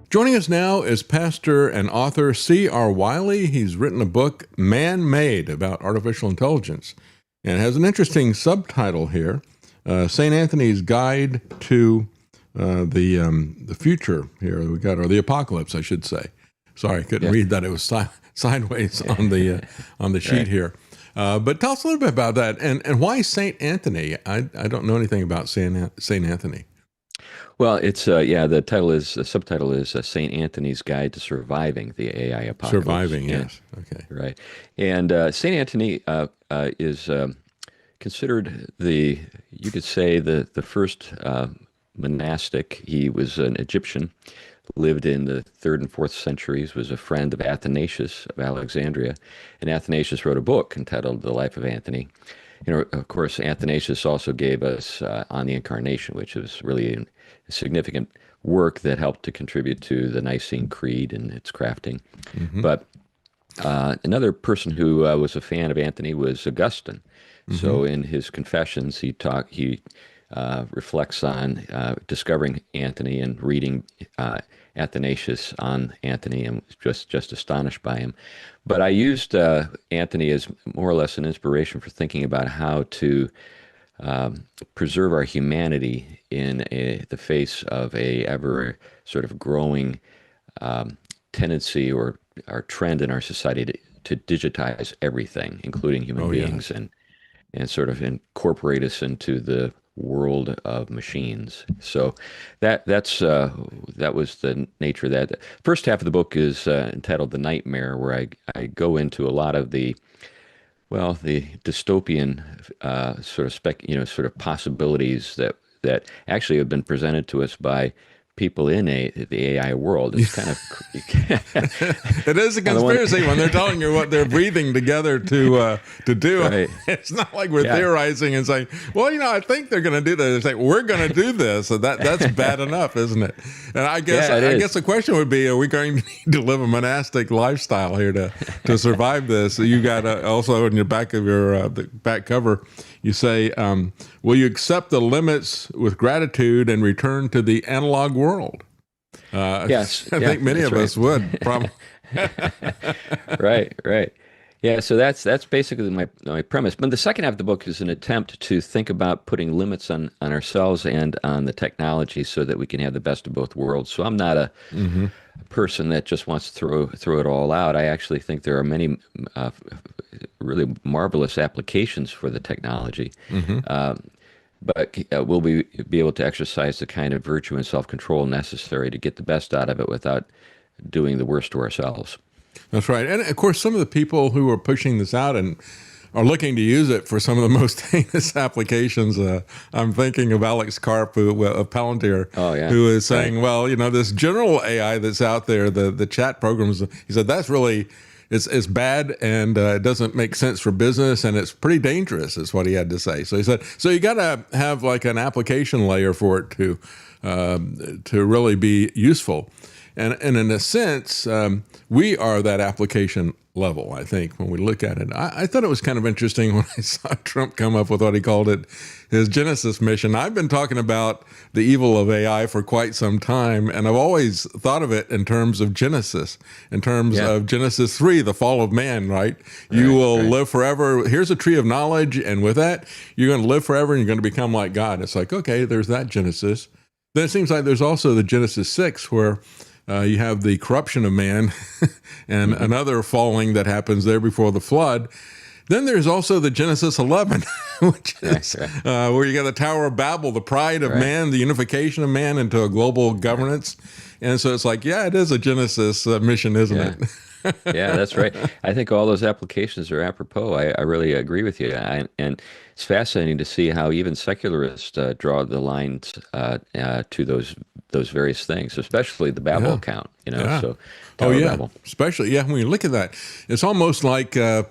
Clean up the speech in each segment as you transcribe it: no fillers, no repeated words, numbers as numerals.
Joining us now is pastor and author C.R. Wiley. He's written a book, Man-Made, about artificial intelligence, and has an interesting subtitle here, St. Anthony's Guide to the Future here we got, or the Apocalypse, I should say. Sorry, I couldn't read that. It was sideways on the sheet here. But tell us a little bit about that, and why St. Anthony? I don't know anything about St. Anthony. Well, it's the subtitle is St. Anthony's Guide to Surviving the AI Apocalypse. Surviving, yes. Okay. Right. And St. Anthony is considered you could say, the first monastic. He was an Egyptian, lived in the 3rd and 4th centuries, was a friend of Athanasius of Alexandria, and Athanasius wrote a book entitled The Life of Anthony. You know, of course, Athanasius also gave us On the Incarnation, which was really a significant work that helped to contribute to the Nicene Creed and its crafting. Mm-hmm. But another person who was a fan of Anthony was Augustine. Mm-hmm. So in his Confessions, he reflects on discovering Anthony and reading Athanasius on Anthony, and was just astonished by him. But I used Anthony as more or less an inspiration for thinking about how to preserve our humanity in the face of a ever sort of growing tendency or our trend in our society to digitize everything, including human beings, and sort of incorporate us into the world of machines. So that was the nature of that. The first half of the book is entitled The Nightmare, where I go into a lot of the dystopian sort of possibilities that actually have been presented to us by people in the AI world. It's kind of it is a conspiracy when they're telling you what they're breathing together to do. Right. It's not like we're theorizing and saying, well, I think they're going to do this. It's like, we're going to do this. So that's bad enough, isn't it? And I guess the question would be, are we going to need to live a monastic lifestyle here to survive this? So you got also in your back of your the back cover, you say, will you accept the limits with gratitude and return to the analog world? Yes. I think many of us would, probably. Right. Yeah, so that's basically my premise. But the second half of the book is an attempt to think about putting limits on ourselves and on the technology so that we can have the best of both worlds. So I'm not a person that just wants to throw it all out. I actually think there are many really marvelous applications for the technology. But will we be able to exercise the kind of virtue and self-control necessary to get the best out of it without doing the worst to ourselves? That's right. And of course, some of the people who are pushing this out and are looking to use it for some of the most heinous applications, I'm thinking of Alex Karp of Palantir, who is saying, well, this general AI that's out there, the chat programs, he said, that's really... It's bad, and it doesn't make sense for business, and it's pretty dangerous, is what he had to say. So he said, so you got to have like an application layer for it to really be useful. And in a sense, we are that application level, I think, when we look at it. I thought it was kind of interesting when I saw Trump come up with what he called it, his Genesis mission. I've been talking about the evil of AI for quite some time, and I've always thought of it in terms of Genesis, in terms of Genesis 3, the fall of man, right? You will live forever. Here's a tree of knowledge, and with that, you're going to live forever, and you're going to become like God. It's like, okay, there's that Genesis. Then it seems like there's also the Genesis 6, where you have the corruption of man and another falling that happens there before the flood. Then there's also the Genesis 11, which is where you got the Tower of Babel, the pride of man, the unification of man into a global governance. And so it's like, it is a Genesis mission, isn't it? Yeah, that's right. I think all those applications are apropos. I really agree with you. And it's fascinating to see how even secularists draw the lines to those various things, especially the Babel account. So Babel. Especially when you look at that, it's almost like a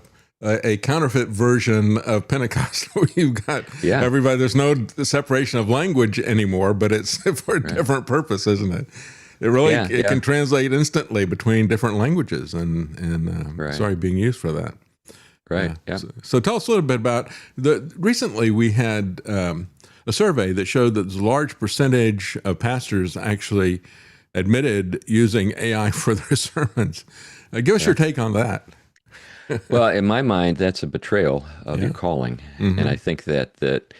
counterfeit version of Pentecost, where you've got everybody. There's no separation of language anymore, but it's for a different purpose, isn't it? It really can translate instantly between different languages and being used for that. Right. So tell us a little bit about recently we had a survey that showed that there's a large percentage of pastors actually admitted using AI for their sermons. Give us your take on that. Well, in my mind, that's a betrayal of your calling. And I think that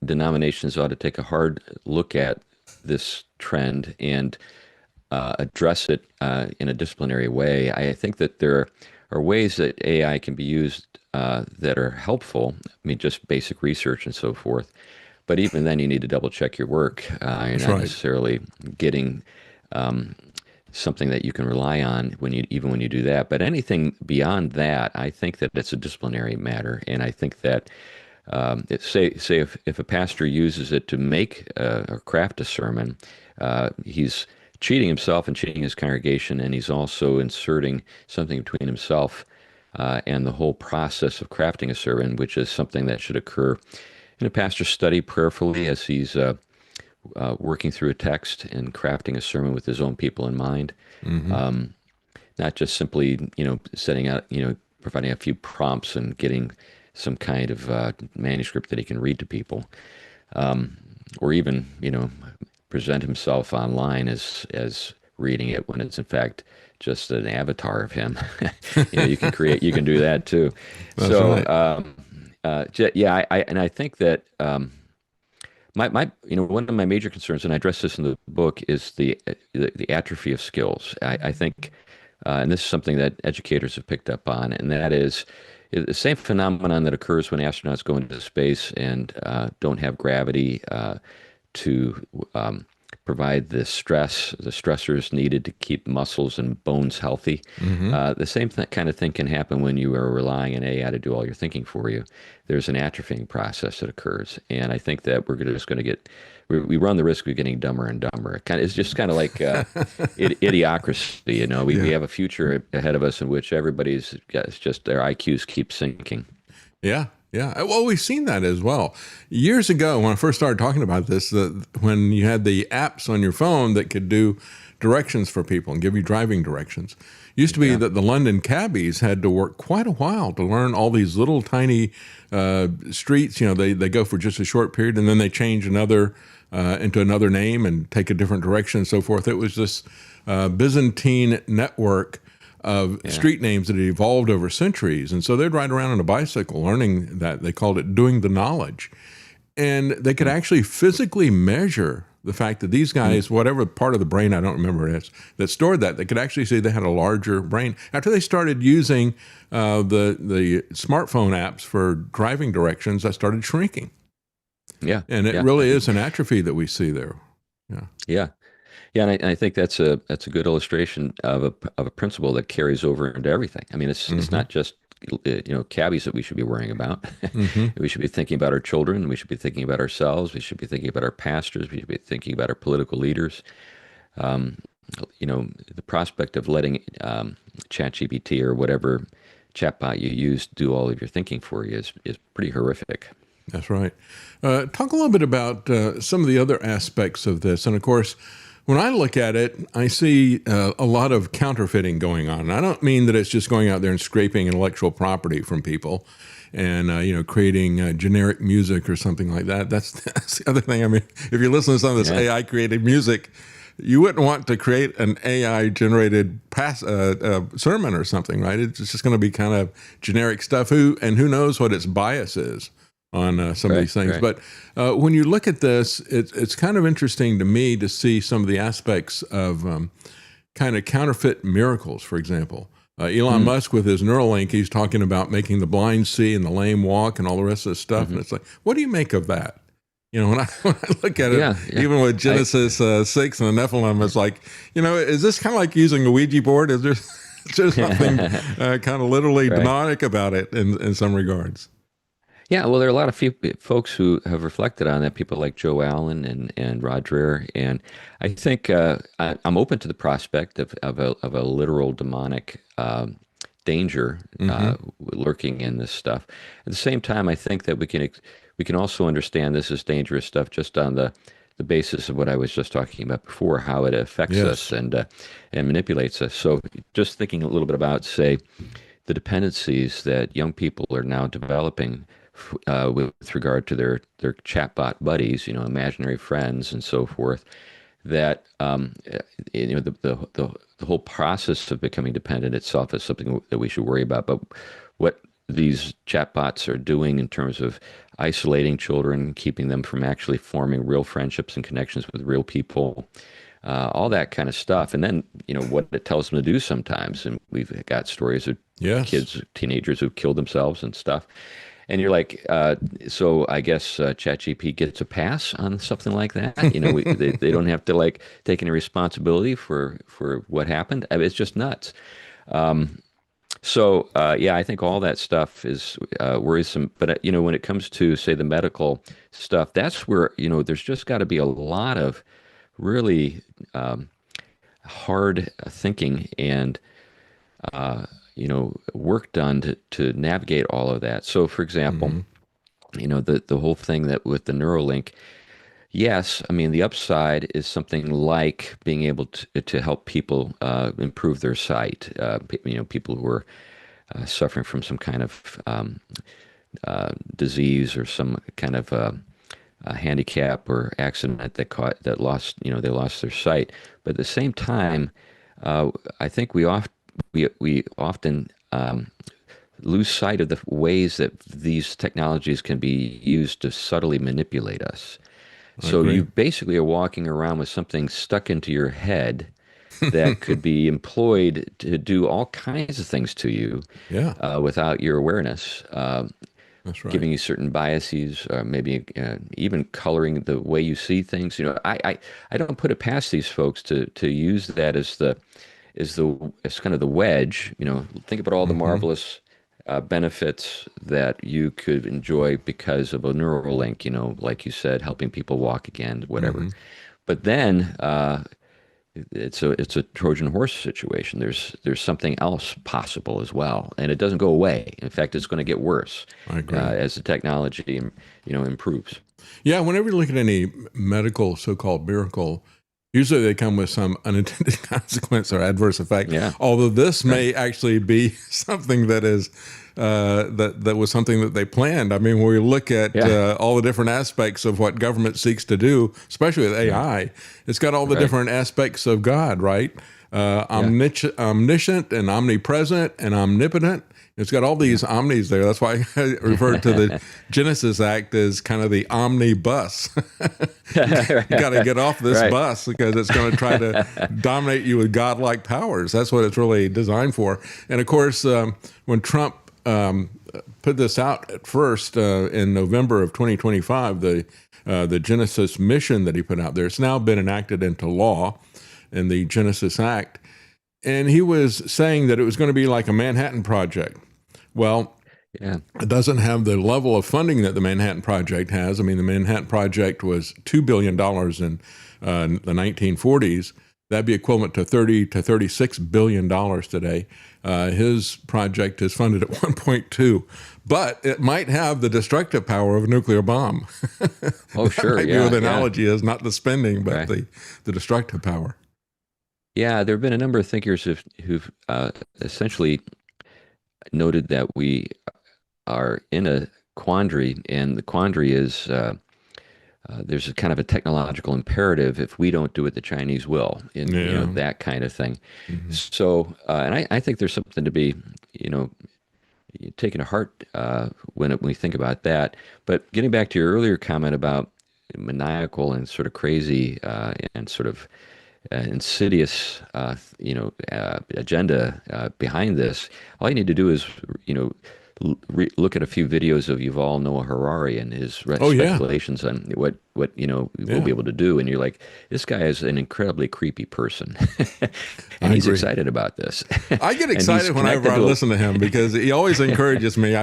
denominations ought to take a hard look at this trend and address it in a disciplinary way. I think that there are ways that AI can be used that are helpful. I mean, just basic research and so forth. But even then, you need to double check your work. You're not necessarily getting something that you can rely on even when you do that. But anything beyond that, I think that it's a disciplinary matter. And I think that say if a pastor uses it to make or craft a sermon, he's cheating himself and cheating his congregation, and he's also inserting something between himself and the whole process of crafting a sermon, which is something that should occur in a pastor's study prayerfully as he's working through a text and crafting a sermon with his own people in mind. Not just simply, setting out, providing a few prompts and getting some kind of manuscript that he can read to people, or even, present himself online as reading it when it's in fact just an avatar of him. You can do that too. That's right. I think that one of my major concerns, and I address this in the book, is the atrophy of skills. I think, and this is something that educators have picked up on, and that is the same phenomenon that occurs when astronauts go into space and don't have gravity to provide the stressors needed to keep muscles and bones healthy. The same kind of thing can happen when you are relying on AI to do all your thinking for you. There's an atrophying process that occurs, and I think that we're just going to get. We run the risk of getting dumber and dumber. It's just kind of like idiocracy. We have a future ahead of us in which everybody's just their IQs keep sinking. Yeah. Yeah. Well, we've seen that as well. Years ago, when I first started talking about this, when you had the apps on your phone that could do directions for people and give you driving directions, it used to be that the London cabbies had to work quite a while to learn all these little tiny streets. They go for just a short period and then they change into another name and take a different direction and so forth. It was this Byzantine network of street names that had evolved over centuries. And so they'd ride around on a bicycle learning that. They called it doing the knowledge. And they could actually physically measure the fact that these guys, whatever part of the brain, I don't remember it is, that stored that, they could actually see they had a larger brain. After they started using the smartphone apps for driving directions, that started shrinking. Yeah. And it really is an atrophy that we see there. Yeah. Yeah, and I think that's a good illustration of a principle that carries over into everything. I mean, it's not just cabbies that we should be worrying about. We should be thinking about our children. We should be thinking about ourselves. We should be thinking about our pastors. We should be thinking about our political leaders. The prospect of letting ChatGPT or whatever chatbot you use do all of your thinking for you is pretty horrific. That's right. Talk a little bit about some of the other aspects of this. And of course, when I look at it, I see a lot of counterfeiting going on. And I don't mean that it's just going out there and scraping intellectual property from people and creating generic music or something like that. That's the other thing. I mean, if you listen to some of this AI created music, you wouldn't want to create an AI generated sermon or something, right? It's just going to be kind of generic stuff. Who knows what its bias is on some of these things. Right. But when you look at this, it's kind of interesting to me to see some of the aspects of kind of counterfeit miracles, for example. Elon Musk with his Neuralink, he's talking about making the blind see and the lame walk and all the rest of this stuff. And it's like, what do you make of that? When I look at it, even with Genesis 6 and the Nephilim, it's like, is this kind of like using a Ouija board? Is there something kind of literally demonic about it in some regards? Yeah, well, there are a lot of folks who have reflected on that, people like Joe Allen and Rod Dreher, and I think I'm open to the prospect of a literal demonic danger lurking in this stuff. At the same time, I think that we can also understand this as dangerous stuff just on the basis of what I was just talking about before, how it affects us and manipulates us. So just thinking a little bit about, say, the dependencies that young people are now developing with regard to their chatbot buddies, imaginary friends and so forth, that the whole process of becoming dependent itself is something that we should worry about. But what these chatbots are doing in terms of isolating children, keeping them from actually forming real friendships and connections with real people, all that kind of stuff. And then, what it tells them to do sometimes. And we've got stories of kids, teenagers who killed themselves and stuff. And you're like, so I guess ChatGPT gets a pass on something like that. They don't have to take any responsibility for what happened. I mean, it's just nuts. I think all that stuff is worrisome. But when it comes to, say, the medical stuff, that's where there's just got to be a lot of really hard thinking and work done to navigate all of that. So, for example, the whole thing that with the Neuralink, yes, I mean, the upside is something like being able to help people improve their sight. People who are suffering from some kind of disease or some kind of a handicap or accident that lost they lost their sight. But at the same time, I think we often lose sight of the ways that these technologies can be used to subtly manipulate us. So you basically are walking around with something stuck into your head that could be employed to do all kinds of things to you without your awareness. That's right. Giving you certain biases, maybe even coloring the way you see things. I don't put it past these folks to use that as kind of the wedge. Think about all the marvelous benefits that you could enjoy because of a Neuralink. Like you said, helping people walk again, whatever. But then it's a Trojan horse situation. There's something else possible as well, and it doesn't go away. In fact, it's going to get worse as the technology improves. Yeah, whenever you look at any medical so-called miracle, usually they come with some unintended consequence or adverse effect. Yeah. Although this may actually be something that is that was something that they planned. I mean, when we look at all the different aspects of what government seeks to do, especially with AI, it's got all the different aspects of God, right? Omniscient and omnipresent and omnipotent. It's got all these omnis there. That's why I referred to the Genesis Act as kind of the omnibus. You got to get off this bus because it's going to try to dominate you with godlike powers. That's what it's really designed for. And of course, when Trump put this out at first in November of 2025, the Genesis mission that he put out there, it's now been enacted into law in the Genesis Act. And he was saying that it was going to be like a Manhattan Project. Well, it doesn't have the level of funding that the Manhattan Project has. I mean, the Manhattan Project was $2 billion in the 1940s. That'd be equivalent to $30 to $36 billion today. His project is funded at 1.2, but it might have the destructive power of a nuclear bomb. Oh, sure. That might be what the analogy is, not the spending, but the destructive power. Yeah, there have been a number of thinkers who've essentially noted that we are in a quandary, and the quandary is there's a kind of a technological imperative. If we don't do it, the Chinese will, that kind of thing. So, and I think there's something to be, taken to heart when we think about that. But getting back to your earlier comment about maniacal and sort of crazy and sort of insidious, agenda behind this. All you need to do is, look at a few videos of Yuval Noah Harari and his speculations on what we'll be able to do. And you're like, this guy is an incredibly creepy person, and he's excited about this. I get excited whenever I listen to him because he always encourages me.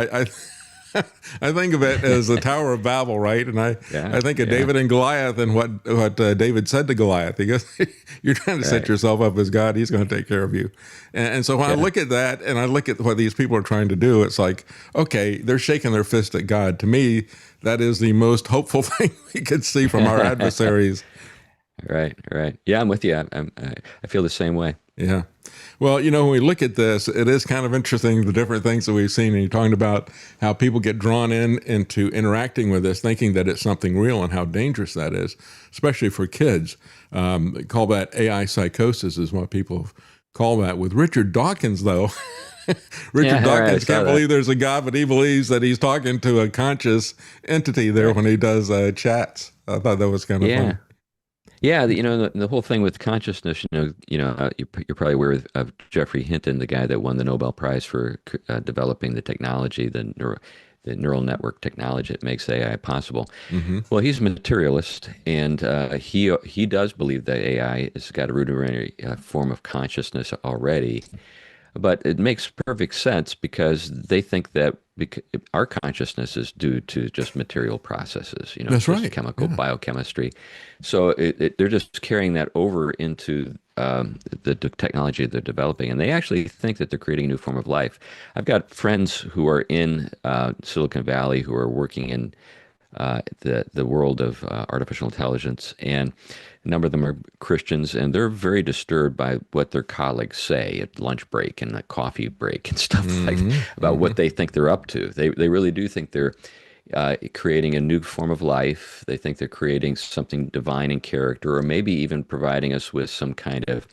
I think of it as the Tower of Babel, right? And I think of David and Goliath and what David said to Goliath. He goes, you're trying to set yourself up as God. He's going to take care of you. And so when I look at that and I look at what these people are trying to do, it's like, okay, they're shaking their fist at God. To me, that is the most hopeful thing we could see from our adversaries. Right. Yeah, I'm with you. I feel the same way. Yeah. Well, when we look at this, it is kind of interesting, the different things that we've seen. And you're talking about how people get drawn into interacting with this, thinking that it's something real, and how dangerous that is, especially for kids. They call that AI psychosis is what people call that. With Richard Dawkins, though, Richard Dawkins can't believe there's a God, but he believes that he's talking to a conscious entity there when he does chats. I thought that was kind of fun. Yeah, the whole thing with consciousness, you're probably aware of Geoffrey Hinton, the guy that won the Nobel Prize for developing the technology, the neural network technology that makes AI possible. Mm-hmm. Well, he's a materialist, and he does believe that AI has got a rudimentary form of consciousness already. But it makes perfect sense because they think that our consciousness is due to just material processes, That's right. Chemical biochemistry. So they're just carrying that over into the technology they're developing, and they actually think that they're creating a new form of life. I've got friends who are in Silicon Valley who are working in the world of artificial intelligence, and a number of them are Christians, and they're very disturbed by what their colleagues say at lunch break and the coffee break and stuff like that, about what they think they're up to. They really do think they're creating a new form of life. They think they're creating something divine in character, or maybe even providing us with some kind of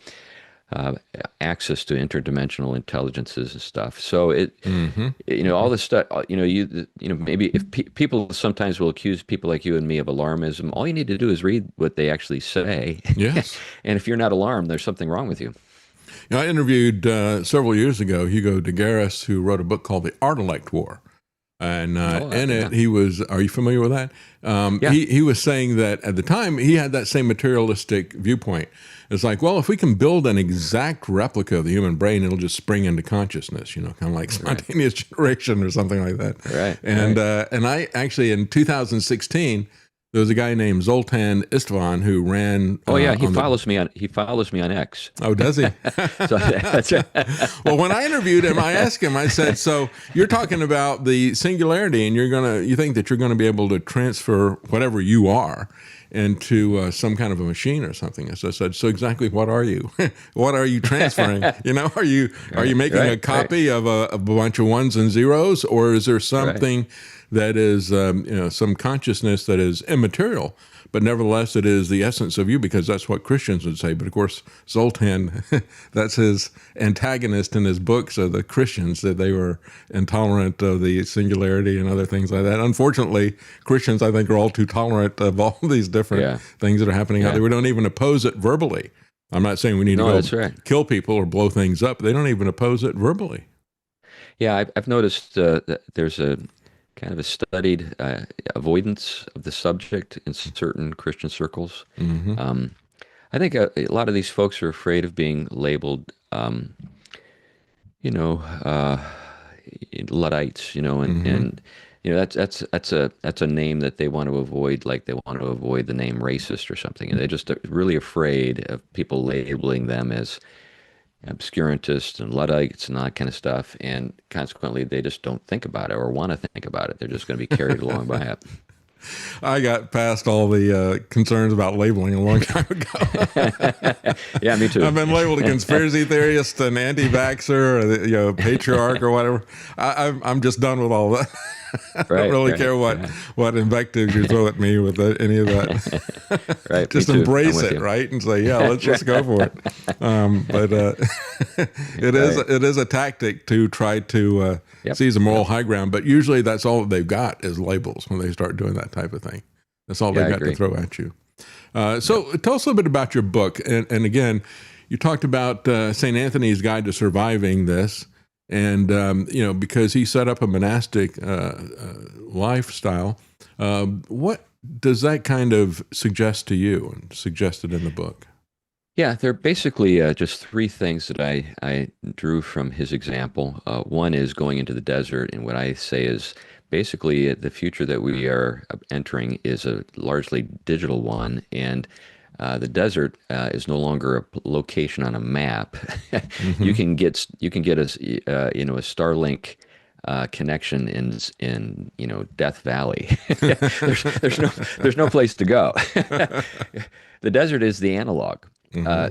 access to interdimensional intelligences and stuff. So all this stuff, maybe if people sometimes will accuse people like you and me of alarmism, all you need to do is read what they actually say. Yes. And if you're not alarmed, there's something wrong with you. I interviewed several years ago Hugo de Garis, who wrote a book called The Art-elect War. And in it, he was, are you familiar with that? He was saying that at the time, he had that same materialistic viewpoint. It's like, well, if we can build an exact replica of the human brain, it'll just spring into consciousness, kind of like spontaneous generation or something like that. Right. And I actually, in 2016, there was a guy named Zoltan Istvan who ran. He follows me on X. Oh, does he? So that's right. Well, when I interviewed him, I asked him. I said, "So you're talking about the singularity, and you think that you're gonna be able to transfer whatever you are into some kind of a machine or something?" So I said, "So exactly what are you? What are you transferring? Are you making a copy of a bunch of ones and zeros, or is there something?" That is, some consciousness that is immaterial, but nevertheless, it is the essence of you, because that's what Christians would say. But of course, Zoltan, that's his antagonist in his books, of the Christians, that they were intolerant of the singularity and other things like that. Unfortunately, Christians, I think, are all too tolerant of all these different things that are happening out there. We don't even oppose it verbally. I'm not saying we need to go kill people or blow things up. They don't even oppose it verbally. Yeah, I've noticed that there's a kind of a studied avoidance of the subject in certain Christian circles. Mm-hmm. I think a lot of these folks are afraid of being labeled, Luddites, and that's a name that they want to avoid, like they want to avoid the name racist or something, and they're just really afraid of people labeling them as obscurantists and Luddites and all that kind of stuff, and consequently they just don't think about it or want to think about it. They're just going to be carried along by it. I got past all the concerns about labeling a long time ago. Yeah, me too. I've been labeled a conspiracy theorist, an anti-vaxxer, or patriarch or whatever. I'm just done with all that. I don't really care what invectives you throw at me with any of that. Just embrace it, right? And say, let's go for it. But it is a tactic to try to seize a moral high ground. But usually that's all they've got is labels when they start doing that type of thing. That's all they've got to throw at you. So tell us a little bit about your book. And again, you talked about St. Anthony's Guide to Surviving This. And, because he set up a monastic lifestyle, what does that kind of suggest to you and suggested in the book? Yeah, there are basically just three things that I drew from his example. One is going into the desert, and what I say is basically the future that we are entering is a largely digital one, and the desert is no longer a location on a map. Mm-hmm. You can get a Starlink connection in Death Valley. there's no place to go. The desert is the analog.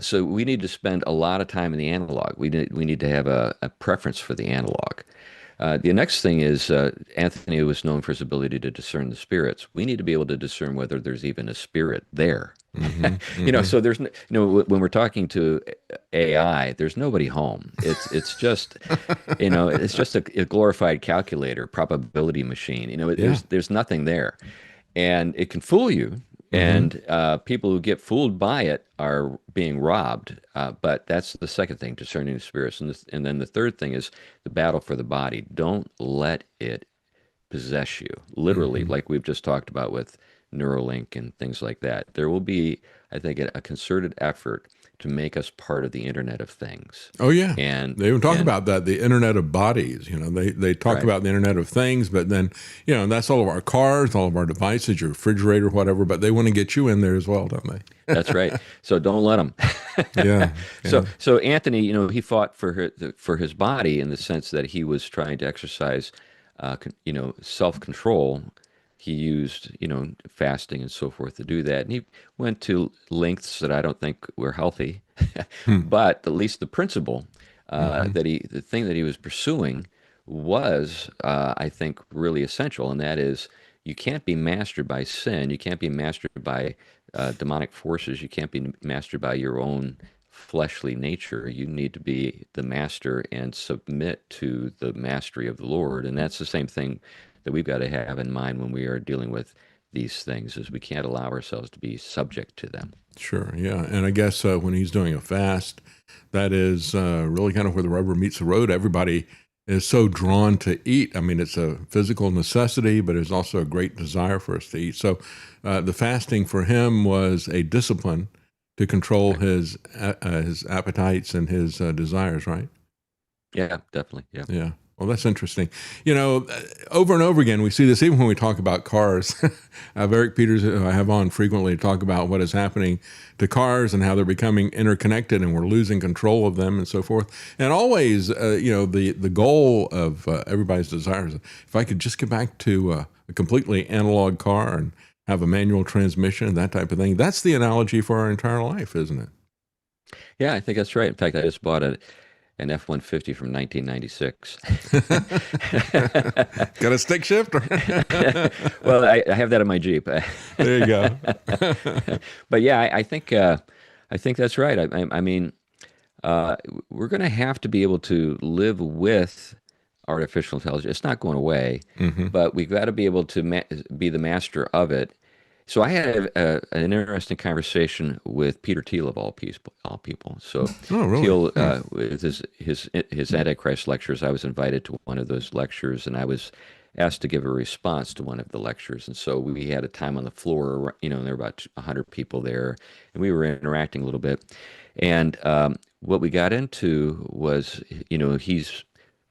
So we need to spend a lot of time in the analog. We need to have a preference for the analog. The next thing is Anthony was known for his ability to discern the spirits. We need to be able to discern whether there's even a spirit there. So there's when we're talking to AI, there's nobody home. It's just it's just a glorified calculator, probability machine. There's nothing there, and it can fool you. And people who get fooled by it are being robbed. But that's the second thing, discerning the spirits. And then the third thing is the battle for the body. Don't let it possess you, literally, like we've just talked about with Neuralink and things like that. There will be, I think, a concerted effort to make us part of the Internet of Things. Oh, yeah. And they even talk about that, the Internet of Bodies. They talk about the Internet of Things, but then, that's all of our cars, all of our devices, your refrigerator, whatever, but they want to get you in there as well, don't they? That's right. So don't let them. Yeah. So Anthony, he fought for his body in the sense that he was trying to exercise, self-control. He used, fasting and so forth to do that. And he went to lengths that I don't think were healthy. But at least the principle the thing that he was pursuing was, I think, really essential. And that is, you can't be mastered by sin. You can't be mastered by demonic forces. You can't be mastered by your own fleshly nature. You need to be the master and submit to the mastery of the Lord. And that's the same thing that we've got to have in mind when we are dealing with these things, is we can't allow ourselves to be subject to them. Sure, yeah. And I guess when he's doing a fast, that is really kind of where the rubber meets the road. Everybody is so drawn to eat. I mean, it's a physical necessity, but it's also a great desire for us to eat. So the fasting for him was a discipline to control his appetites and his desires, right? Yeah, definitely. Yeah. Yeah. Well, that's interesting. Over and over again, we see this even when we talk about cars. Eric Peters, who I have on frequently, talk about what is happening to cars and how they're becoming interconnected and we're losing control of them and so forth. And always, the goal of everybody's desires, if I could just get back to a completely analog car and have a manual transmission and that type of thing, that's the analogy for our entire life, isn't it? Yeah, I think that's right. In fact, I just bought an F-150 from 1996. Got a stick shift? Well, I have that in my Jeep. There you go. But yeah, I think that's right. I mean, we're going to have to be able to live with artificial intelligence. It's not going away, but we've got to be able to be the master of it. So I had an interesting conversation with Peter Thiel of all people. So really? Thiel, with his Antichrist lectures, I was invited to one of those lectures, and I was asked to give a response to one of the lectures. And so we had a time on the floor, and there were about 100 people there, and we were interacting a little bit. And what we got into was, he's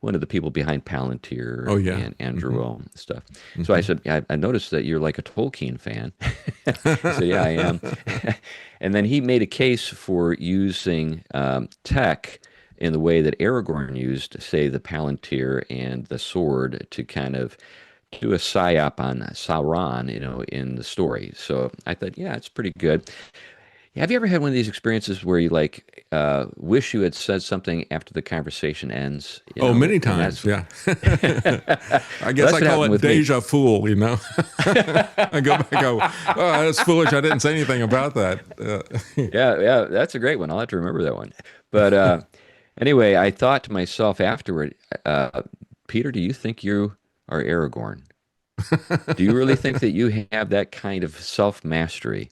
one of the people behind Palantir and Andrew and stuff. So I said, I noticed that you're like a Tolkien fan. He said, yeah, I am. And then he made a case for using tech in the way that Aragorn used, say, the Palantir and the sword to kind of do a psyop on Sauron, in the story. So I thought, yeah, it's pretty good. Have you ever had one of these experiences where you wish you had said something after the conversation ends? Many times, yeah. I guess I call it deja vu, I go back and go, oh, that's foolish. I didn't say anything about that. Yeah, that's a great one. I'll have to remember that one. But anyway, I thought to myself afterward, Peter, do you think you are Aragorn? Do you really think that you have that kind of self-mastery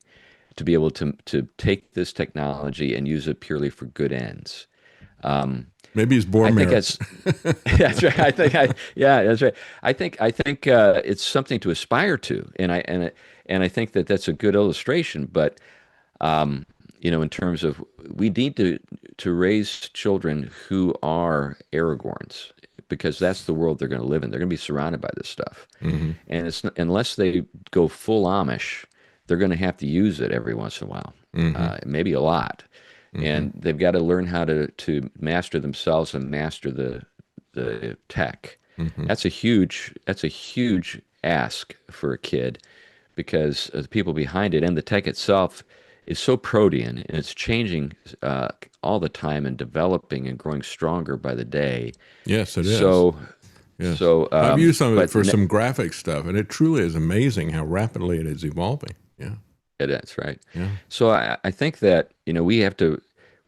to be able to take this technology and use it purely for good ends? Maybe he's Boromir. That's right. That's right. I think it's something to aspire to, and I think that's a good illustration. But in terms of, we need to raise children who are Aragorns, because that's the world they're going to live in. They're going to be surrounded by this stuff, and unless they go full Amish, they're going to have to use it every once in a while, maybe a lot. And they've got to learn how to master themselves and master the tech. That's a huge ask for a kid, because the people behind it and the tech itself is so protean and it's changing all the time and developing and growing stronger by the day. Yes, it is. So, Yes. so I've used some of it for some graphic stuff, and it truly is amazing how rapidly it is evolving. Yeah. that's right. Yeah. So I think that, we have to,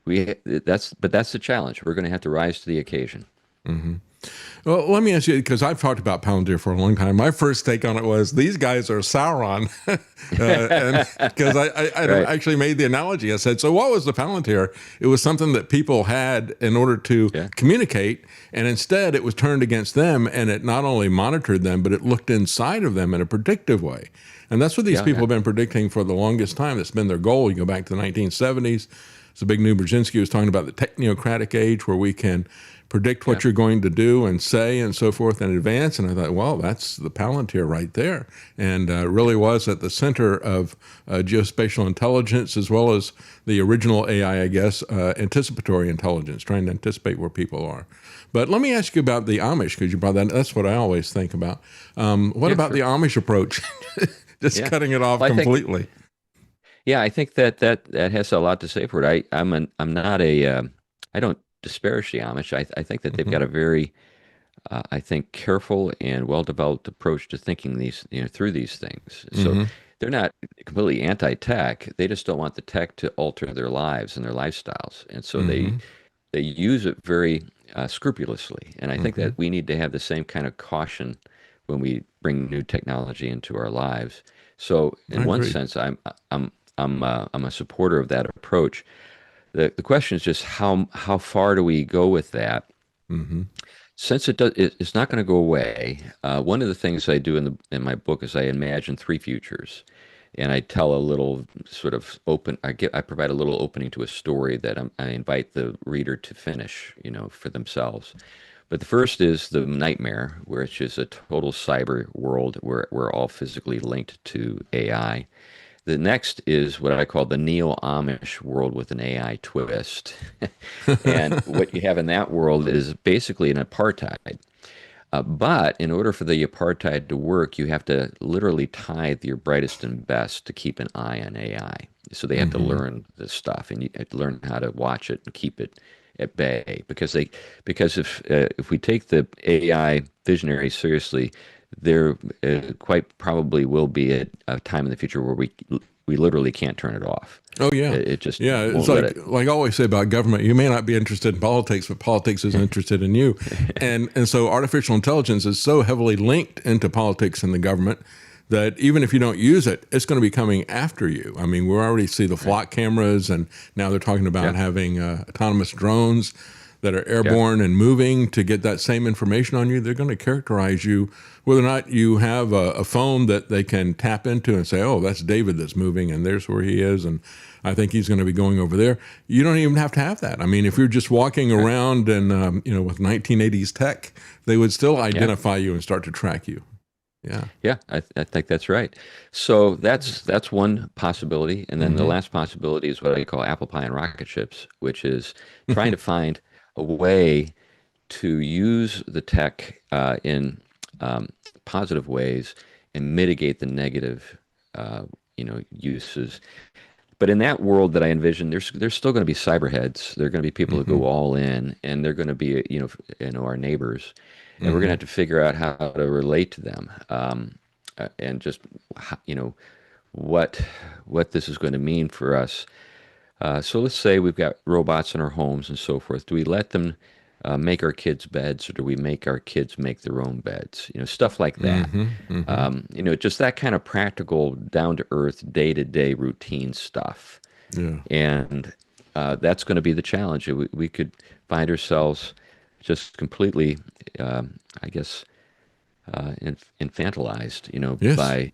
but that's the challenge. We're going to have to rise to the occasion. Mm-hmm. Well, let me ask you, because I've talked about Palantir for a long time. My first take on it was these guys are Sauron, and because I Right. actually made the analogy. I said, so what was the Palantir? It was something that people had in order to communicate, and instead it was turned against them, and it not only monitored them, but it looked inside of them in a predictive way. And that's what these people have been predicting for the longest time. That's been their goal. You go back to the 1970s. Zbigniew Brzezinski was talking about the technocratic age where we can predict what you're going to do and say and so forth in advance. And I thought, well, that's the Palantir right there. And really was at the center of geospatial intelligence as well as the original AI, I guess, anticipatory intelligence, trying to anticipate where people are. But let me ask you about the Amish, because you brought that. That's what I always think about. What about the Amish approach? Just cutting it off completely. I think that has a lot to say for it. I'm not I don't disparage the Amish. I think that they've got a very, I think, careful and well-developed approach to thinking these, through these things. So they're not completely anti-tech. They just don't want the tech to alter their lives and their lifestyles. And so they use it very scrupulously. And I think that we need to have the same kind of caution when we bring new technology into our lives. So in one sense, I'm a supporter of that approach. The question is just how far do we go with that? Since it's not going to go away. One of the things I do in my book is I imagine three futures, and I tell a little sort of I provide a little opening to a story that I invite the reader to finish, for themselves. But the first is the nightmare, which is a total cyber world where we're all physically linked to AI. The next is what I call the neo-Amish world with an AI twist. And what you have in that world is basically an apartheid. But in order for the apartheid to work, you have to literally tithe your brightest and best to keep an eye on AI. So they have to learn this stuff, and you have to learn how to watch it and keep it at bay. Because if we take the AI visionaries seriously, there quite probably will be a time in the future where we literally can't turn it off. Oh yeah, it just it's like I always say about government. You may not be interested in politics, but politics is interested in you, and so artificial intelligence is so heavily linked into politics and the government that even if you don't use it, it's going to be coming after you. I mean, we already see the flock cameras, and now they're talking about having autonomous drones that are airborne and moving to get that same information on you. They're going to characterize you, whether or not you have a phone that they can tap into and say, oh, that's David that's moving, and there's where he is, and I think he's going to be going over there. You don't even have to have that. I mean, if you're just walking around and, with 1980s tech, they would still identify you and start to track you. Yeah, I think that's right. So that's one possibility. And then the last possibility is what I call apple pie and rocket ships, which is trying to find a way to use the tech in positive ways and mitigate the negative, uses. But in that world that I envision, there's still going to be cyberheads. There are going to be people who go all in, and they're going to be, our neighbors. And we're going to have to figure out how to relate to them, and just, what this is going to mean for us. So let's say we've got robots in our homes and so forth. Do we let them make our kids' beds, or do we make our kids make their own beds? Stuff like that. Just that kind of practical, down-to-earth, day-to-day routine stuff. Yeah. And that's going to be the challenge. We could find ourselves just completely, infantilized, by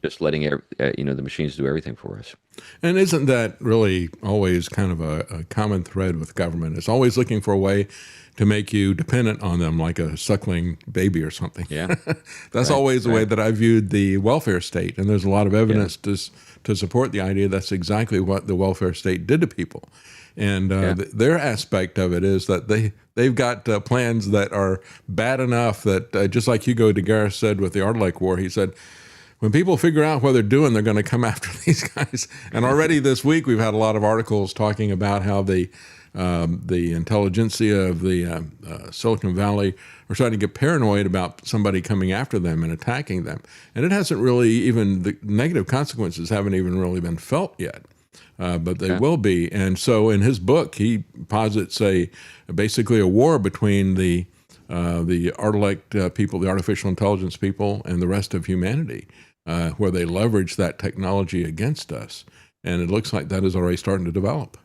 just letting the machines do everything for us. And isn't that really always kind of a common thread with government? It's always looking for a way to make you dependent on them, like a suckling baby or something. Yeah, that's always the way that I viewed the welfare state, and there's a lot of evidence to support the idea that's exactly what the welfare state did to people. And their aspect of it is that they've got plans that are bad enough that just like Hugo de Garis said with the Ardlake War, he said, when people figure out what they're doing, they're going to come after these guys. And already this week, we've had a lot of articles talking about how the intelligentsia of the Silicon Valley are starting to get paranoid about somebody coming after them and attacking them. And it hasn't really even, the negative consequences haven't even really been felt yet, but they will be. And so in his book, he posits basically a war between the people, the artificial intelligence people, and the rest of humanity, where they leverage that technology against us. And it looks like that is already starting to develop.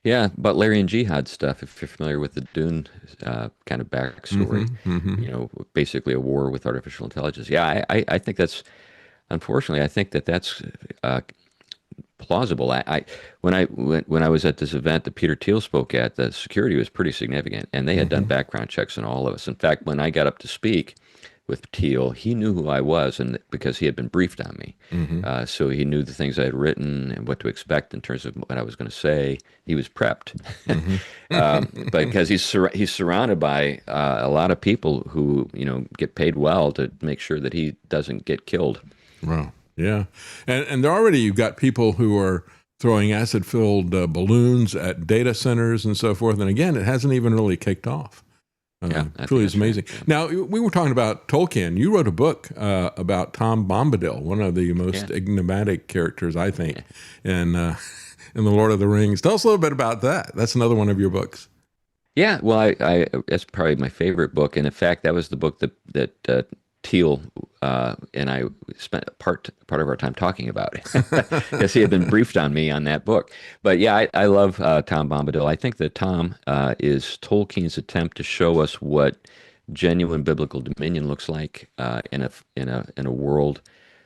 Yeah, Butlerian jihad stuff, if you're familiar with the Dune kind of backstory, basically a war with artificial intelligence. Yeah, I think that's, unfortunately, I think that's plausible. When I was at this event that Peter Thiel spoke at, the security was pretty significant, and they had done background checks on all of us. In fact, when I got up to speak with Thiel, he knew who I was, and because he had been briefed on me, so he knew the things I had written and what to expect in terms of what I was going to say. He was prepped, but because he's surrounded by a lot of people who get paid well to make sure that he doesn't get killed. Wow. Yeah, and already you've got people who are throwing acid-filled balloons at data centers and so forth. And again, it hasn't even really kicked off. Truly is amazing. Right. Now, we were talking about Tolkien. You wrote a book about Tom Bombadil, one of the most enigmatic characters, I think, in The Lord of the Rings. Tell us a little bit about that. That's another one of your books. Yeah, well, I that's probably my favorite book. And in fact, that was the book that Thiel and I spent part of our time talking about it, because he had been briefed on me on that book. But yeah, I love Tom Bombadil. I think that Tom is Tolkien's attempt to show us what genuine biblical dominion looks like in a world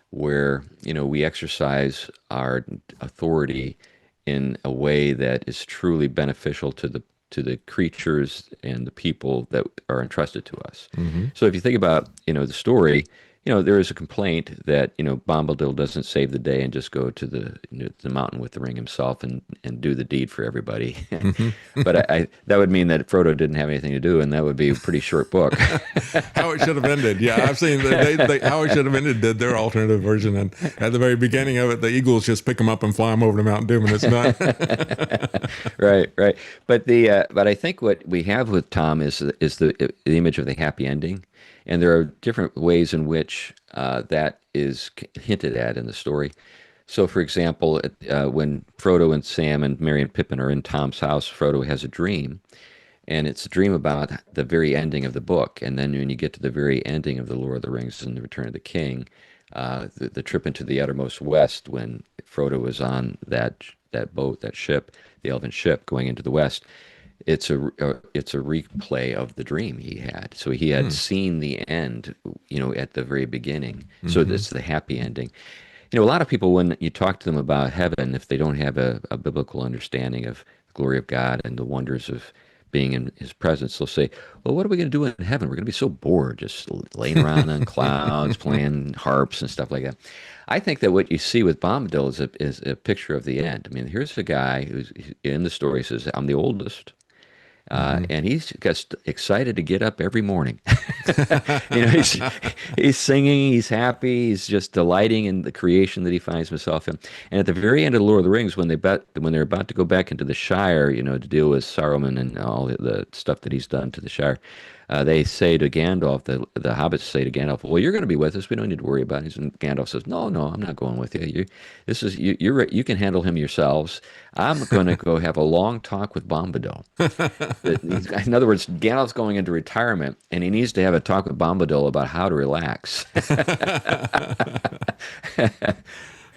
where we exercise our authority in a way that is truly beneficial to the creatures and the people that are entrusted to us. So if you think about, the story, there is a complaint that, Bombadil doesn't save the day and just go to the mountain with the ring himself and do the deed for everybody. But that would mean that Frodo didn't have anything to do, and that would be a pretty short book. How it should have ended. Yeah, I've seen how it should have ended, did their alternative version. And at the very beginning of it, the eagles just pick them up and fly them over to Mount Doom, and it's done. Right. But I think what we have with Tom is the image of the happy ending. And there are different ways in which that is hinted at in the story. So, for example, when Frodo and Sam and Merry and Pippin are in Tom's house, Frodo has a dream. And it's a dream about the very ending of the book. And then when you get to the very ending of The Lord of the Rings and The Return of the King, the trip into the uttermost west, when Frodo was on that boat, that ship, the elven ship going into the west, it's a replay of the dream he had. So he had seen the end, at the very beginning. So that's the happy ending. A lot of people, when you talk to them about heaven, if they don't have a biblical understanding of the glory of God and the wonders of being in his presence, they'll say, well, what are we going to do in heaven? We're going to be so bored, just laying around on clouds, playing harps and stuff like that. I think that what you see with Bombadil is a picture of the end. I mean, here's a guy who's in the story, says, I'm the oldest. And he's just excited to get up every morning. He's singing, he's happy, he's just delighting in the creation that he finds himself in. And at the very end of The Lord of the Rings, when they're about to go back into the Shire, to deal with Saruman and all the stuff that he's done to the Shire, they say to Gandalf, the hobbits say to Gandalf, well, you're going to be with us. We don't need to worry about it. And Gandalf says, no, I'm not going with you. You can handle him yourselves. I'm going to go have a long talk with Bombadil. In other words, Gandalf's going into retirement, and he needs to have a talk with Bombadil about how to relax.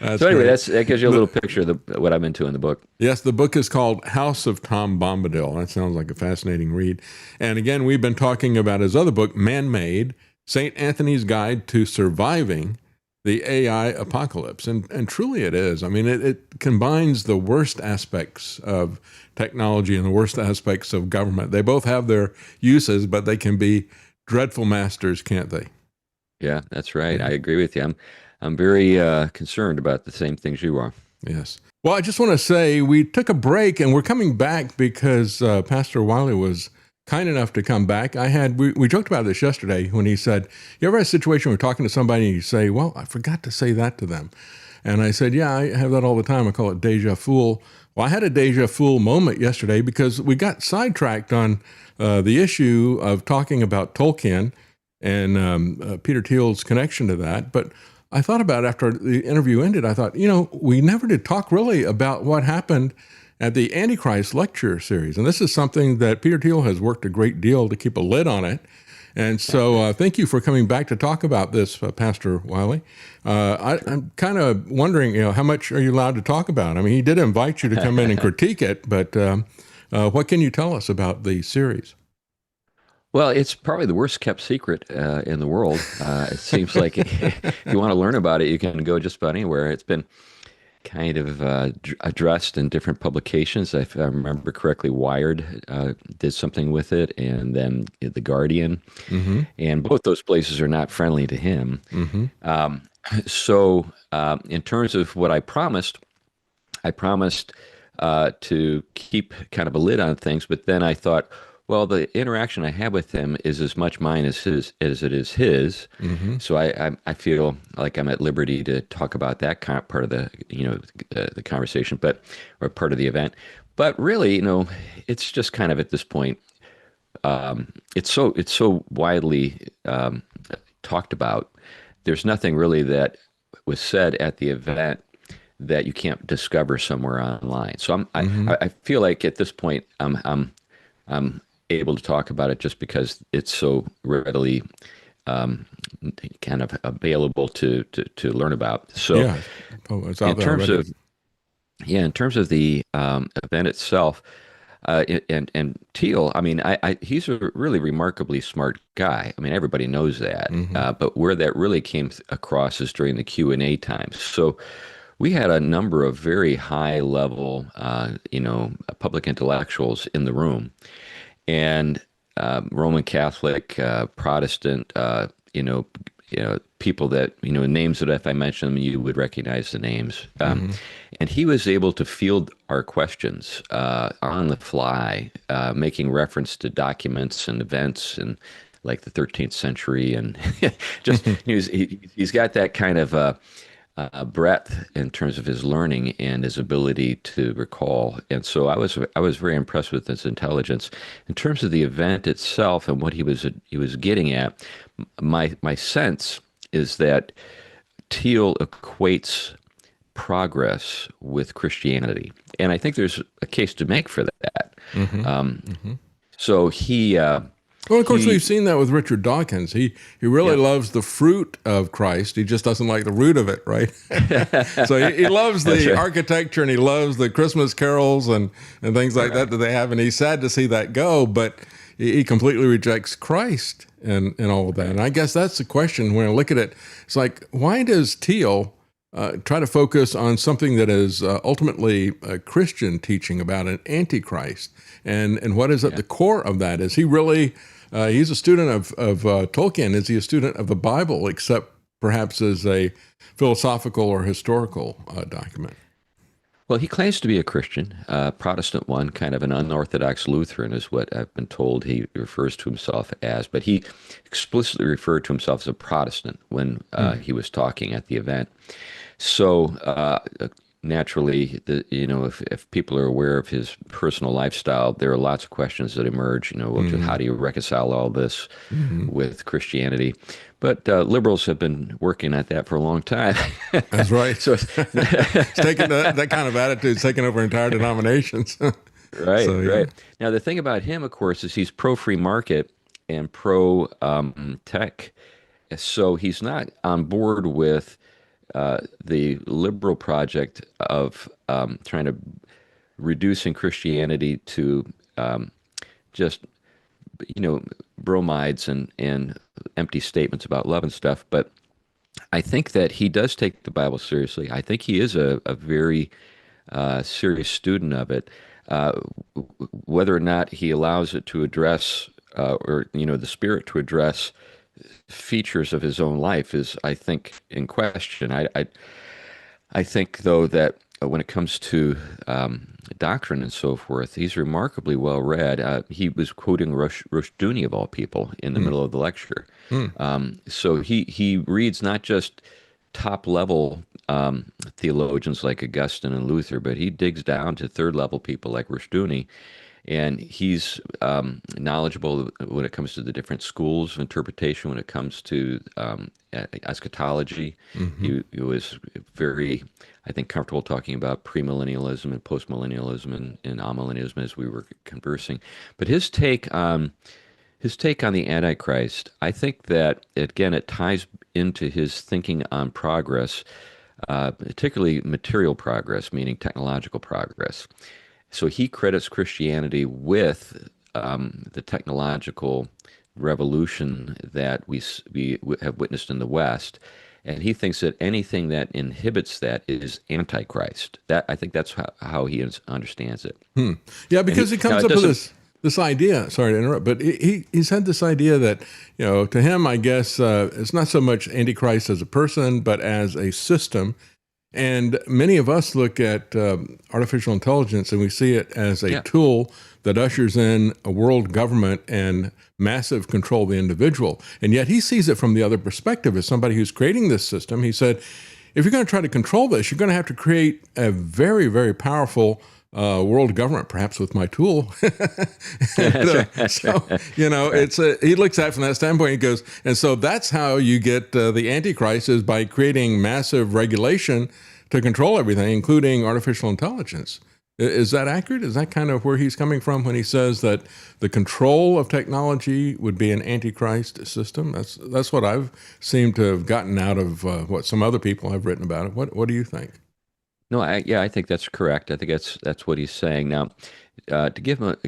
So anyway, that gives you a little picture of what I'm into in the book. Yes, the book is called House of Tom Bombadil. That sounds like a fascinating read. And again, we've been talking about his other book, Man-Made, St. Anthony's Guide to Surviving the AI Apocalypse. And truly it is. I mean, it combines the worst aspects of technology and the worst aspects of government. They both have their uses, but they can be dreadful masters, can't they? Yeah, that's right. Yeah. I agree with you. I'm very concerned about the same things you are. Yes. Well, I just want to say we took a break and we're coming back because Pastor Wiley was kind enough to come back. We joked about this yesterday when he said, you ever had a situation where you're talking to somebody and you say, well, I forgot to say that to them. And I said, yeah, I have that all the time. I call it deja vu. Well, I had a deja vu moment yesterday because we got sidetracked on the issue of talking about Tolkien and Peter Thiel's connection to that. But I thought about it after the interview ended. I thought, we never did talk really about what happened at the Antichrist lecture series. And this is something that Peter Thiel has worked a great deal to keep a lid on it. And so thank you for coming back to talk about this, Pastor Wiley. I'm kind of wondering, how much are you allowed to talk about? I mean, he did invite you to come in and critique it, but what can you tell us about the series? Well, it's probably the worst kept secret in the world. It seems like if you want to learn about it, you can go just about anywhere. It's been kind of addressed in different publications. If I remember correctly, Wired did something with it, and then The Guardian. Mm-hmm. And both those places are not friendly to him. Mm-hmm. So in terms of what I promised to keep kind of a lid on things, but then I thought, well, the interaction I have with him is as much mine as it is his. Mm-hmm. So I feel like I'm at liberty to talk about that part of the the conversation, or part of the event. But really, it's just kind of at this point, it's so widely talked about. There's nothing really that was said at the event that you can't discover somewhere online. So I feel like at this point I'm able to talk about it just because it's so readily kind of available to learn about. So yeah. It's out in terms of the event itself, and Thiel, I mean, he's a really remarkably smart guy. I mean, everybody knows that. Mm-hmm. But where that really came across is during the Q&A times. So we had a number of very high level, public intellectuals in the room. And Roman Catholic, Protestant, people that, names that if I mention them, you would recognize the names. Mm-hmm. And he was able to field our questions on the fly, making reference to documents and events and like the 13th century. And just he's got that kind of breadth in terms of his learning and his ability to recall. And so I was very impressed with his intelligence. In terms of the event itself and what he was getting at, my sense is that Thiel equates progress with Christianity. And I think there's a case to make for that. Mm-hmm. So he... well, of course, we've seen that with Richard Dawkins. He really loves the fruit of Christ. He just doesn't like the root of it, right? So he loves the architecture and he loves the Christmas carols and things like that they have. And he's sad to see that go, but he completely rejects Christ and all of that. And I guess that's the question when I look at it. It's like, why does Thiel try to focus on something that is ultimately a Christian teaching about an antichrist? And what is at the core of that? Is he really... he's a student of Tolkien. Is he a student of the Bible, except perhaps as a philosophical or historical document? Well, he claims to be a Christian, Protestant one, kind of an unorthodox Lutheran is what I've been told he refers to himself as. But he explicitly referred to himself as a Protestant when he was talking at the event. So naturally, if people are aware of his personal lifestyle, there are lots of questions that emerge. How do you reconcile all this with Christianity? But liberals have been working at that for a long time. That's right. So it's taking that kind of attitude, it's taking over entire denominations. Right, so, yeah. Right. Now, the thing about him, of course, is he's pro-free market and pro-tech. So he's not on board with the liberal project of trying to reducing Christianity to just, bromides and empty statements about love and stuff. But I think that he does take the Bible seriously. I think he is a very serious student of it. Whether or not he allows it to address, the Spirit to address features of his own life is, I think, in question. I think, though, that when it comes to doctrine and so forth, he's remarkably well read. He was quoting Rushduni of all people in the middle of the lecture. So he reads not just top level theologians like Augustine and Luther, but he digs down to third level people like Rushduni. And he's knowledgeable when it comes to the different schools of interpretation, when it comes to eschatology. He was very, I think, comfortable talking about premillennialism and postmillennialism and amillennialism as we were conversing. But his take on the Antichrist, I think that, again, it ties into his thinking on progress, particularly material progress, meaning technological progress. So he credits Christianity with the technological revolution that we have witnessed in the West, and he thinks that anything that inhibits that is antichrist. I think that's how he understands it. Yeah, because he comes up with this idea. Sorry to interrupt, but he's had this idea that, to him, I guess it's not so much antichrist as a person, but as a system. And many of us look at artificial intelligence and we see it as a tool that ushers in a world government and massive control of the individual. And yet he sees it from the other perspective as somebody who's creating this system. He said, if you're going to try to control this, you're going to have to create a very, very powerful world government, perhaps with my tool. He looks at it from that standpoint. He goes, and so that's how you get the Antichrist, is by creating massive regulation to control everything, including artificial intelligence. Is that accurate? Is that kind of where he's coming from when he says that the control of technology would be an Antichrist system? That's what I've seemed to have gotten out of what some other people have written about it. What do you think? No, I think that's correct. I think that's what he's saying. Now, to give him